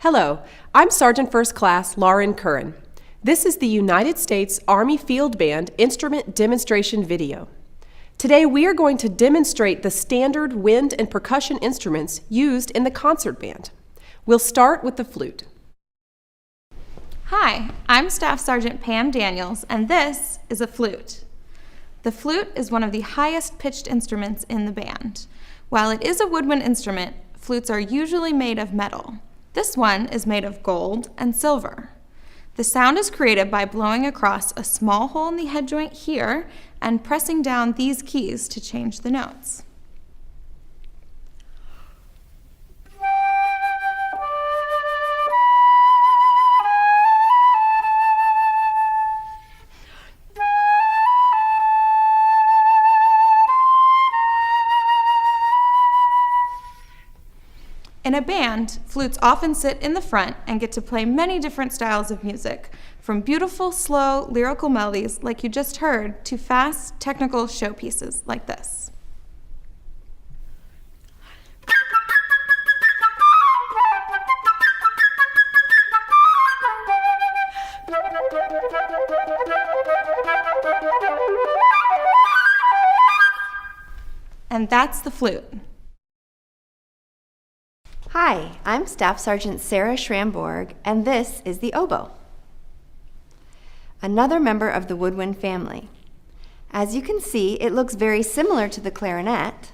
Hello, I'm Sergeant First Class Lauren Curran. This is the United States Army Field Band instrument demonstration video. Today we are going to demonstrate the standard wind and percussion instruments used in the concert band. We'll start with the flute. Hi, I'm Staff Sergeant Pam Daniels, and this is a flute. The flute is one of the highest pitched instruments in the band. While it is a woodwind instrument, flutes are usually made of metal. This one is made of gold and silver. The sound is created by blowing across a small hole in the head joint here and pressing down these keys to change the notes. In a band, flutes often sit in the front and get to play many different styles of music, from beautiful, slow, lyrical melodies like you just heard to fast, technical showpieces like this. And that's the flute. Hi, I'm Staff Sergeant Sarah Schramborg, and this is the oboe, another member of the woodwind family. As you can see, it looks very similar to the clarinet,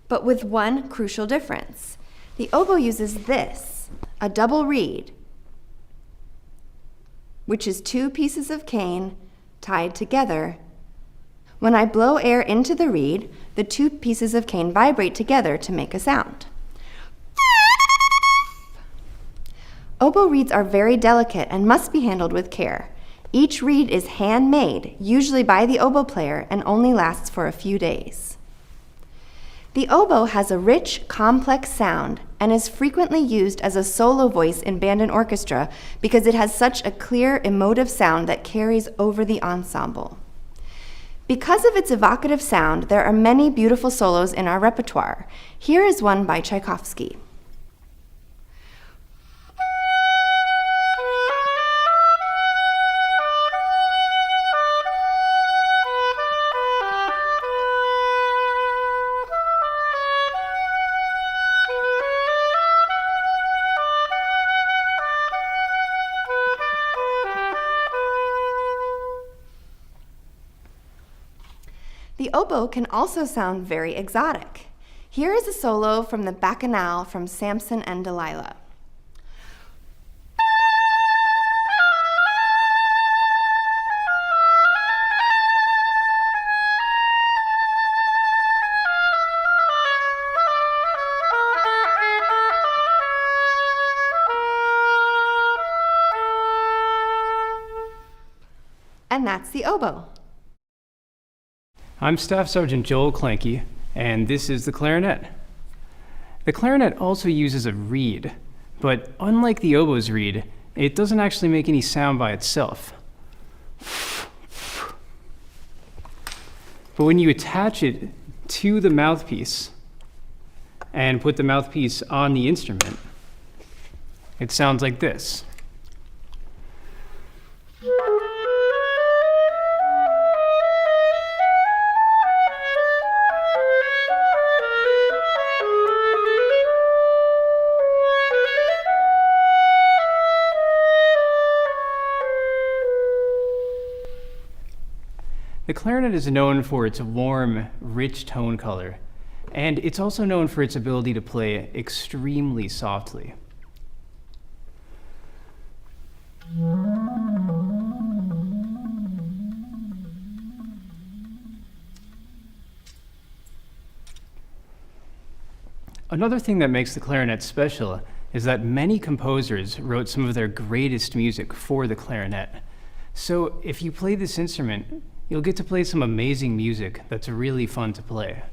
but with one crucial difference. The oboe uses this, a double reed, which is two pieces of cane tied together. When I blow air into the reed, the two pieces of cane vibrate together to make a sound. Oboe reeds are very delicate and must be handled with care. Each reed is handmade, usually by the oboe player, and only lasts for a few days. The oboe has a rich, complex sound and is frequently used as a solo voice in band and orchestra because it has such a clear, emotive sound that carries over the ensemble. Because of its evocative sound, there are many beautiful solos in our repertoire. Here is one by Tchaikovsky. The oboe can also sound very exotic. Here is a solo from the Bacchanal from Samson and Delilah. And that's the oboe. I'm Staff Sergeant Joel Clanky, and this is the clarinet. The clarinet also uses a reed, but unlike the oboe's reed, it doesn't actually make any sound by itself. But when you attach it to the mouthpiece and put the mouthpiece on the instrument, it sounds like this. The clarinet is known for its warm, rich tone color, and it's also known for its ability to play extremely softly. Another thing that makes the clarinet special is that many composers wrote some of their greatest music for the clarinet. So if you play this instrument, you'll get to play some amazing music that's really fun to play.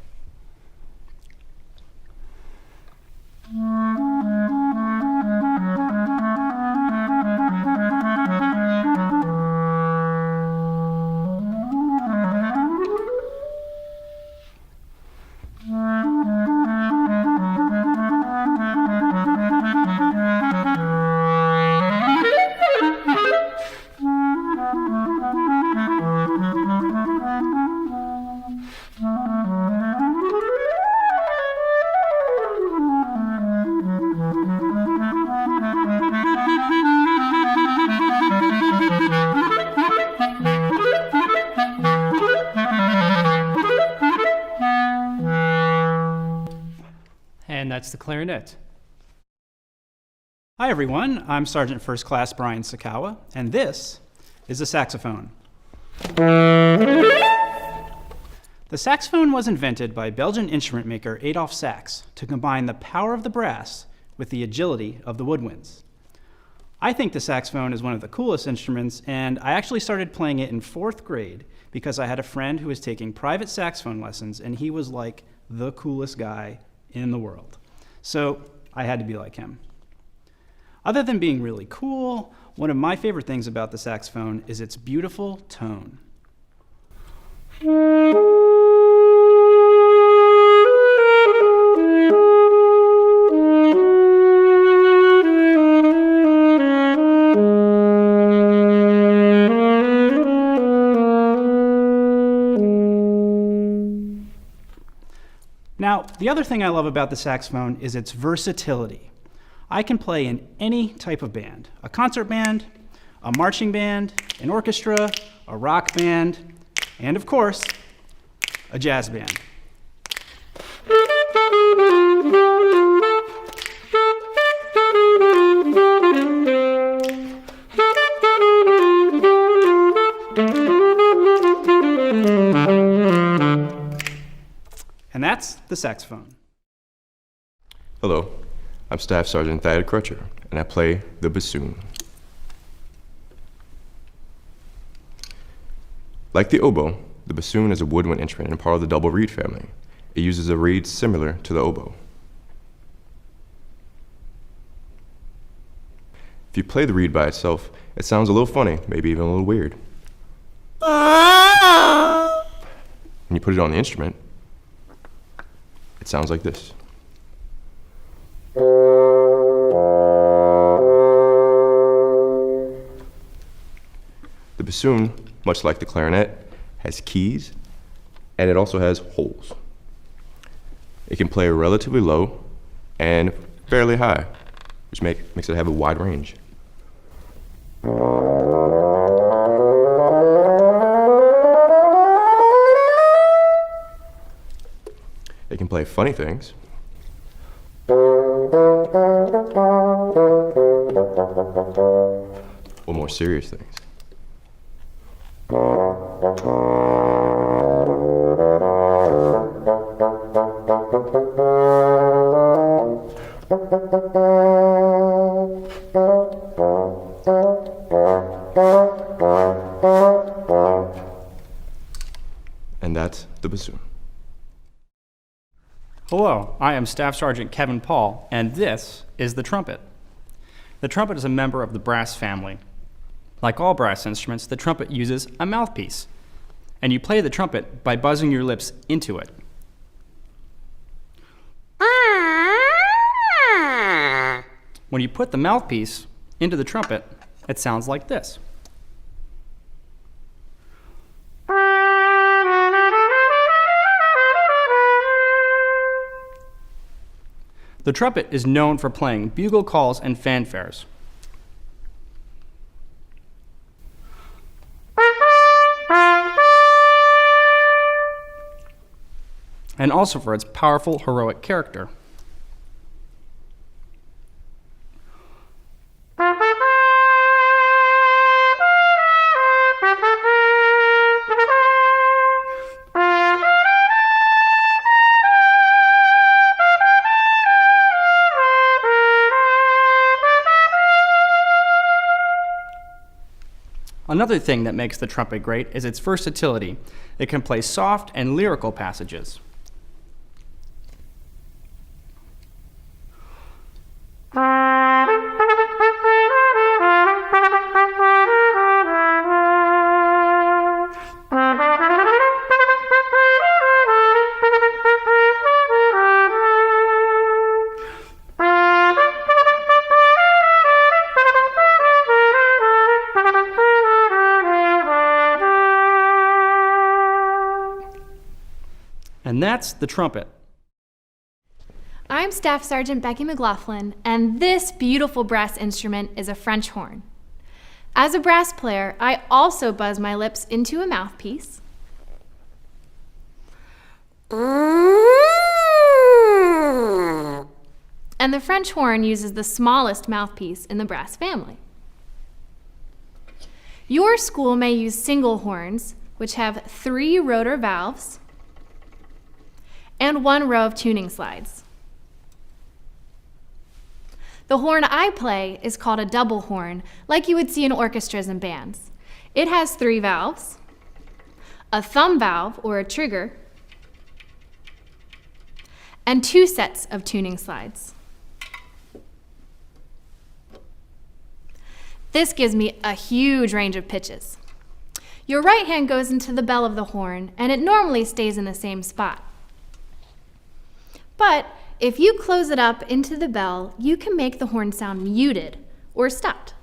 that's the clarinet. Hi everyone, I'm Sergeant First Class Brian Sakawa, and this is a saxophone. The saxophone was invented by Belgian instrument maker Adolphe Sax to combine the power of the brass with the agility of the woodwinds. I think the saxophone is one of the coolest instruments, and I actually started playing it in 4th grade because I had a friend who was taking private saxophone lessons, and he was like the coolest guy in the world. So I had to be like him. Other than being really cool, one of my favorite things about the saxophone is its beautiful tone. Now, the other thing I love about the saxophone is its versatility. I can play in any type of band: a concert band, a marching band, an orchestra, a rock band, and of course, a jazz band. And that's the saxophone. Hello, I'm Staff Sergeant Thad Crutcher, and I play the bassoon. Like the oboe, the bassoon is a woodwind instrument and part of the double reed family. It uses a reed similar to the oboe. If you play the reed by itself, it sounds a little funny, maybe even a little weird. When you put it on the instrument, it sounds like this. The bassoon, much like the clarinet, has keys, and it also has holes. It can play relatively low and fairly high, which makes it have a wide range. It can play funny things, or more serious things. And that's the bassoon. Hello, I am Staff Sergeant Kevin Paul, and this is the trumpet. The trumpet is a member of the brass family. Like all brass instruments, the trumpet uses a mouthpiece, and you play the trumpet by buzzing your lips into it. When you put the mouthpiece into the trumpet, it sounds like this. The trumpet is known for playing bugle calls and fanfares. And also for its powerful, heroic character. Another thing that makes the trumpet great is its versatility. It can play soft and lyrical passages. And that's the trumpet. I'm Staff Sergeant Becky McLaughlin, and this beautiful brass instrument is a French horn. As a brass player, I also buzz my lips into a mouthpiece. and the French horn uses the smallest mouthpiece in the brass family. Your school may use single horns, which have 3 rotor valves and 1 row of tuning slides. The horn I play is called a double horn, like you would see in orchestras and bands. It has 3 valves, a thumb valve or a trigger, and 2 sets of tuning slides. This gives me a huge range of pitches. Your right hand goes into the bell of the horn, and it normally stays in the same spot. But if you close it up into the bell, you can make the horn sound muted or stopped.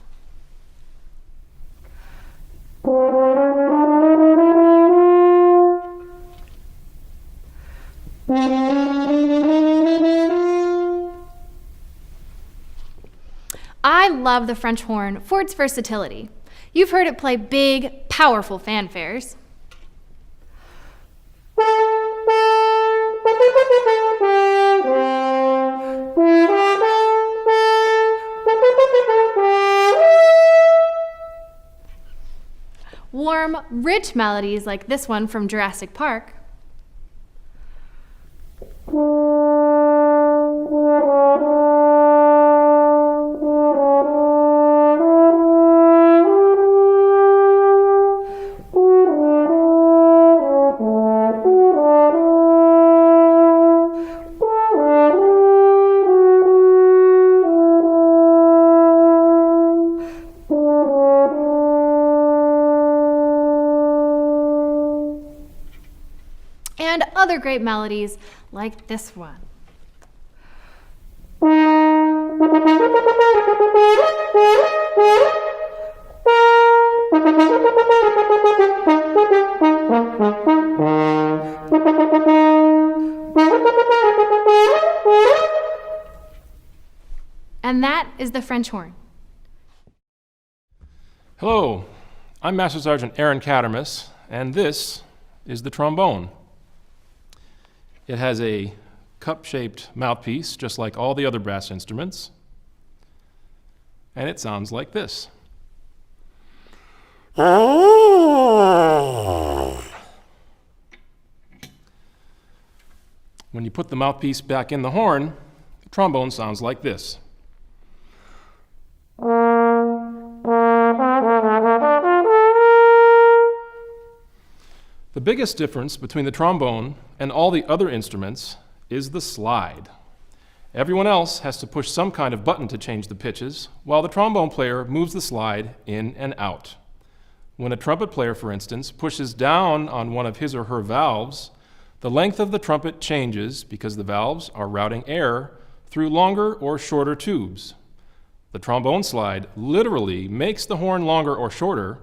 I love the French horn for its versatility. You've heard it play big, powerful fanfares. Warm, rich melodies like this one from Jurassic Park. And other great melodies like this one. And that is the French horn. Hello, I'm Master Sergeant Aaron Cattermas, and this is the trombone. It has a cup-shaped mouthpiece, just like all the other brass instruments, and it sounds like this. When you put the mouthpiece back in the horn, the trombone sounds like this. The biggest difference between the trombone and all the other instruments is the slide. Everyone else has to push some kind of button to change the pitches, while the trombone player moves the slide in and out. When a trumpet player, for instance, pushes down on one of his or her valves, the length of the trumpet changes because the valves are routing air through longer or shorter tubes. The trombone slide literally makes the horn longer or shorter,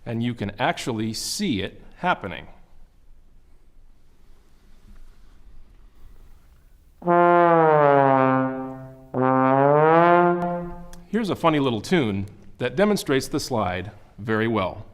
and you can actually see it happening. Here's a funny little tune that demonstrates the slide very well.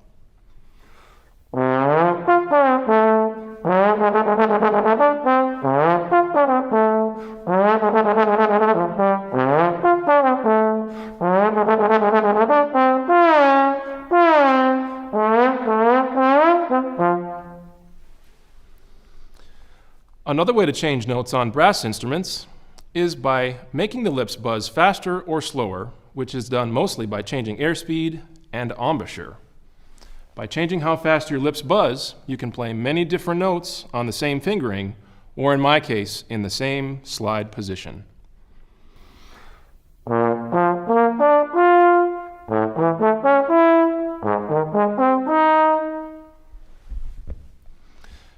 Another way to change notes on brass instruments is by making the lips buzz faster or slower, which is done mostly by changing airspeed and embouchure. By changing how fast your lips buzz, you can play many different notes on the same fingering, or in my case, in the same slide position.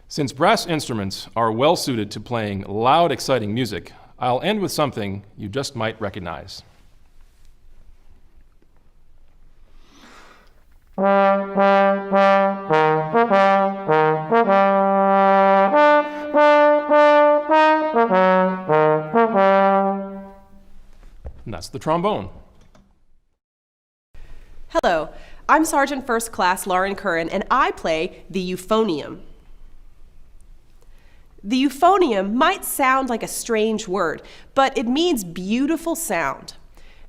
Since brass instruments are well suited to playing loud, exciting music, I'll end with something you just might recognize. And that's the trombone. Hello, I'm Sergeant First Class Lauren Curran, and I play the euphonium. The euphonium might sound like a strange word, but it means beautiful sound.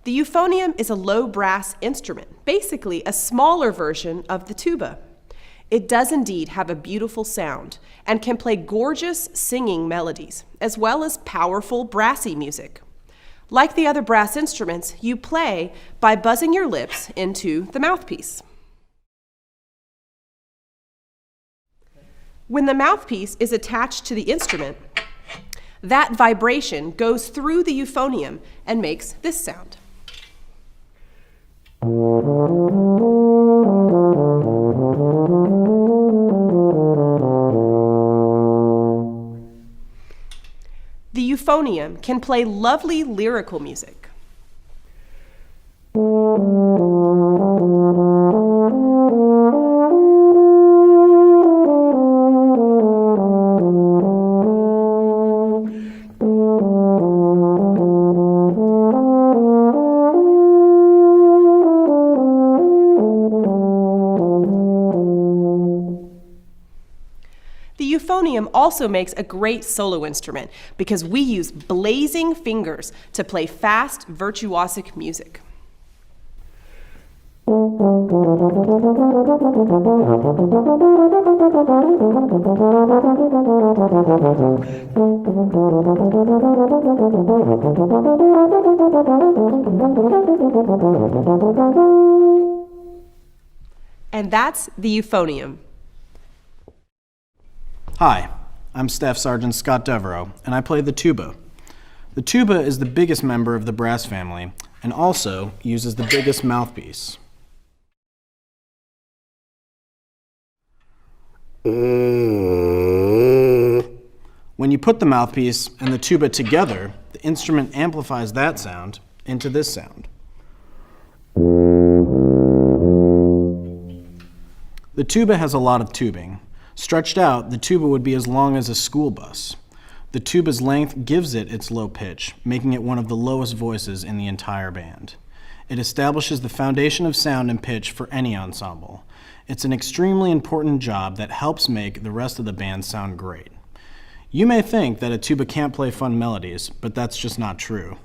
The euphonium is a low brass instrument, basically a smaller version of the tuba. It does indeed have a beautiful sound and can play gorgeous singing melodies, as well as powerful brassy music. Like the other brass instruments, you play by buzzing your lips into the mouthpiece. When the mouthpiece is attached to the instrument, that vibration goes through the euphonium and makes this sound. The euphonium can play lovely lyrical music. The euphonium also makes a great solo instrument because we use blazing fingers to play fast, virtuosic music. And that's the euphonium. Hi, I'm Staff Sergeant Scott Devereaux, and I play the tuba. The tuba is the biggest member of the brass family and also uses the biggest mouthpiece. When you put the mouthpiece and the tuba together, the instrument amplifies that sound into this sound. The tuba has a lot of tubing. Stretched out, the tuba would be as long as a school bus. The tuba's length gives it its low pitch, making it one of the lowest voices in the entire band. It establishes the foundation of sound and pitch for any ensemble. It's an extremely important job that helps make the rest of the band sound great. You may think that a tuba can't play fun melodies, but that's just not true.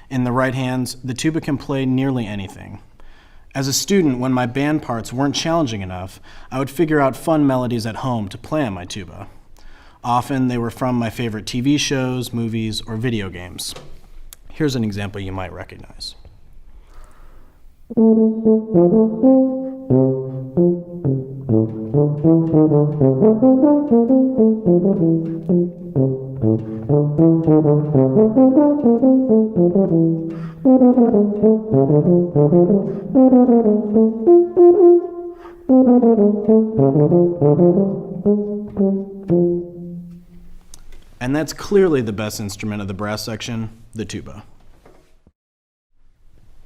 In the right hands, the tuba can play nearly anything. As a student, when my band parts weren't challenging enough, I would figure out fun melodies at home to play on my tuba. Often they were from my favorite TV shows, movies, or video games. Here's an example you might recognize. And that's clearly the best instrument of the brass section, the tuba.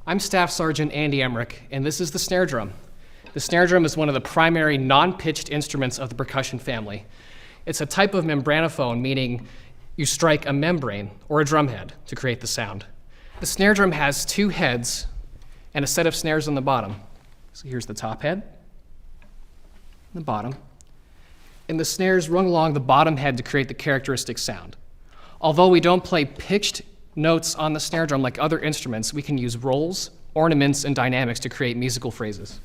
I'm Staff Sergeant Andy Emmerich, and this is the snare drum. The snare drum is one of the primary non-pitched instruments of the percussion family. It's a type of membranophone, meaning you strike a membrane or a drum head to create the sound. The snare drum has two heads and a set of snares on the bottom. So here's the top head, the bottom, and the snares run along the bottom head to create the characteristic sound. Although we don't play pitched notes on the snare drum like other instruments, we can use rolls, ornaments, and dynamics to create musical phrases.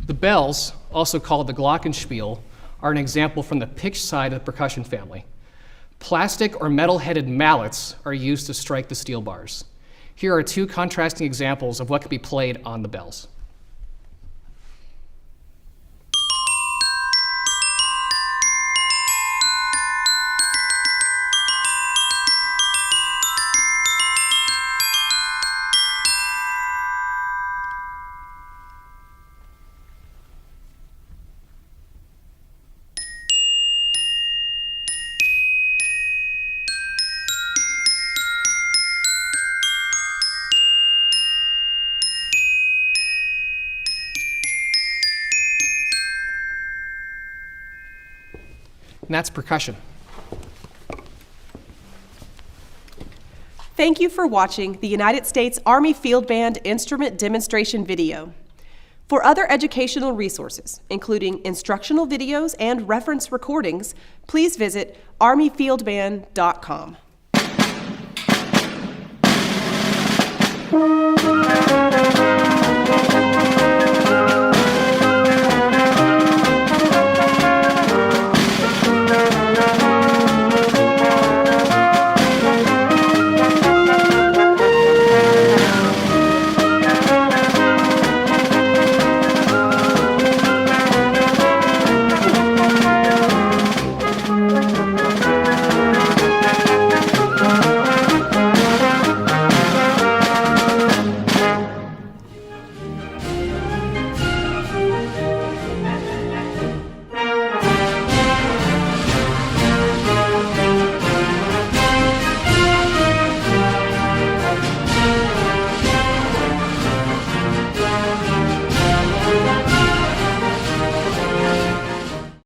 The bells, also called the glockenspiel, are an example from the pitched side of the percussion family. Plastic or metal-headed mallets are used to strike the steel bars. Here are two contrasting examples of what could be played on the bells. and that's percussion. Thank you for watching the United States Army Field Band instrument demonstration video. For other educational resources, including instructional videos and reference recordings, please visit armyfieldband.com.